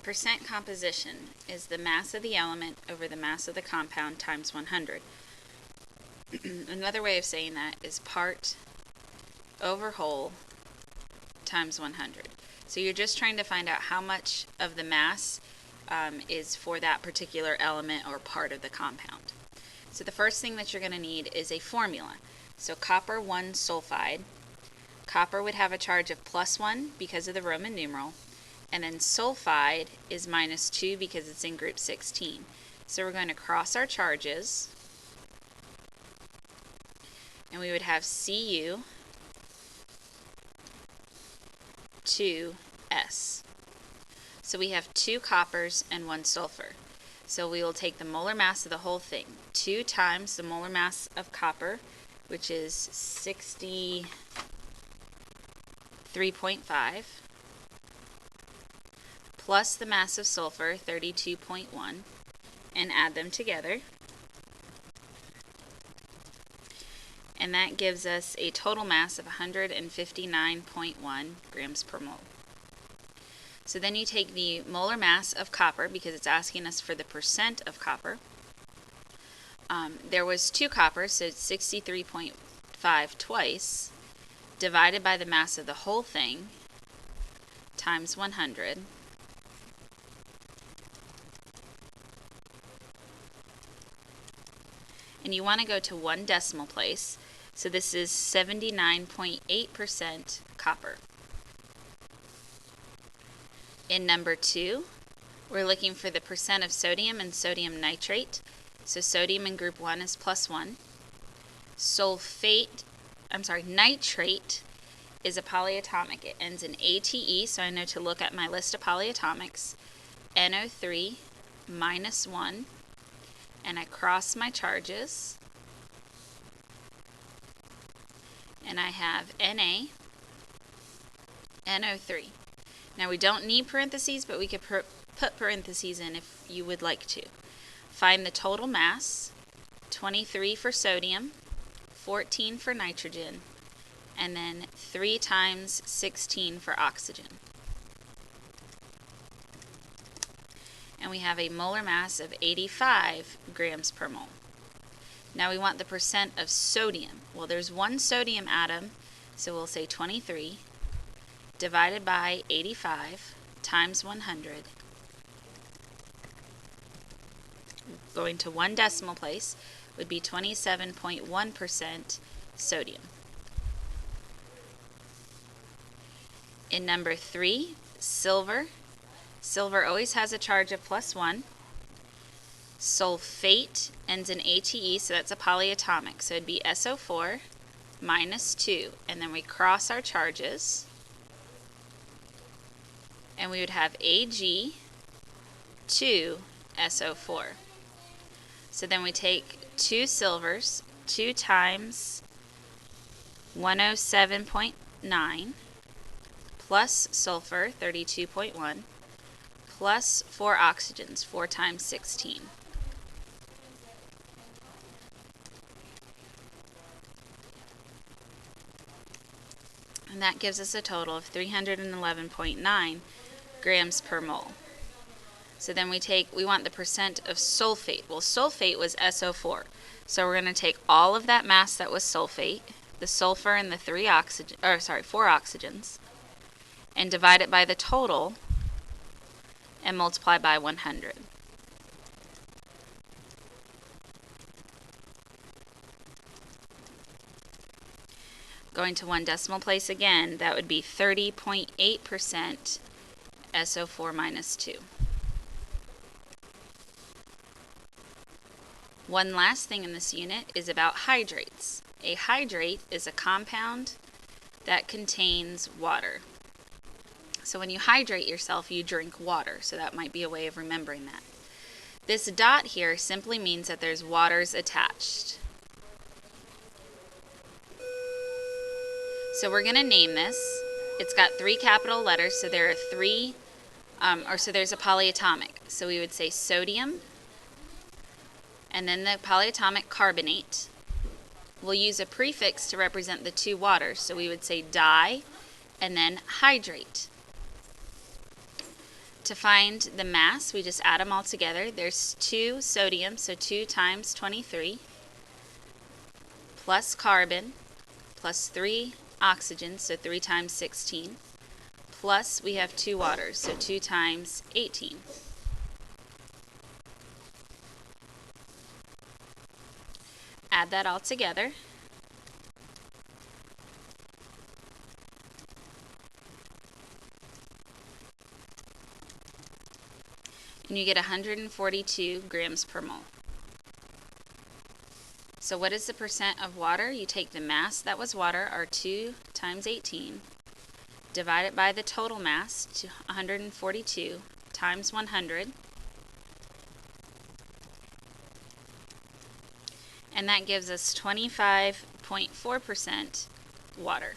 percent composition is the mass of the element over the mass of the compound times 100. Another way of saying that is part over whole times 100. So you're just trying to find out how much of the mass is for that particular element or part of the compound. So the first thing that you're going to need is a formula. So copper 1 sulfide. Copper would have a charge of +1 because of the Roman numeral, and then sulfide is -2 because it's in group 16. So we're going to cross our charges, and we would have Cu 2S. So we have 2 coppers and 1 sulfur. So we will take the molar mass of the whole thing, 2 times the molar mass of copper, which is 63.5, plus the mass of sulfur, 32.1, and add them together. And that gives us a total mass of 159.1 grams per mole. So then you take the molar mass of copper, because it's asking us for the percent of copper. There was 2 coppers, so it's 63.5 twice, divided by the mass of the whole thing, times 100. And you want to go to 1 decimal place, so this is 79.8% copper. In number 2, we're looking for the percent of sodium and sodium nitrate. So sodium in group 1 is +1. Nitrate is a polyatomic. It ends in ATE, so I know to look at my list of polyatomics. NO3 -1, and I cross my charges, and I have Na, NO3. Now we don't need parentheses, but we could put parentheses in if you would like to. Find the total mass, 23 for sodium, 14 for nitrogen, and then 3 times 16 for oxygen. And we have a molar mass of 85 grams per mole. Now we want the percent of sodium. Well, there's 1 sodium atom, so we'll say 23 divided by 85 times 100. Going to 1 decimal place would be 27.1% sodium. In number 3, silver. Silver always has a charge of +1. Sulfate ends in ATE, so that's a polyatomic. So it'd be SO4 -2, and then we cross our charges, and we would have Ag2SO4. So then we take 2 silvers, 2 times 107.9, plus sulfur, 32.1, plus 4 oxygens, 4 times 16. And that gives us a total of 311.9 grams per mole. So then we want the percent of sulfate. Well, sulfate was SO4. So we're going to take all of that mass that was sulfate, the sulfur and the 4 oxygens, and divide it by the total and multiply by 100. Going to 1 decimal place again, that would be 30.8% SO4 -2. One last thing in this unit is about hydrates. A hydrate is a compound that contains water. So when you hydrate yourself, you drink water, so that might be a way of remembering that. This dot here simply means that there's waters attached. So we're going to name this. It's got 3 capital letters, so there are 3, so there's a polyatomic. So we would say sodium, and then the polyatomic carbonate. We'll use a prefix to represent the 2 waters, so we would say di, and then hydrate. To find the mass, we just add them all together. There's 2 sodium, so 2 times 23, plus carbon, plus 3 oxygen, so 3 times 16, plus we have 2 waters, so 2 times 18. Add that all together. And you get 142 grams per mole. So what is the percent of water? You take the mass that was water, or 2 times 18, divide it by the total mass, 142, times 100, and that gives us 25.4% water.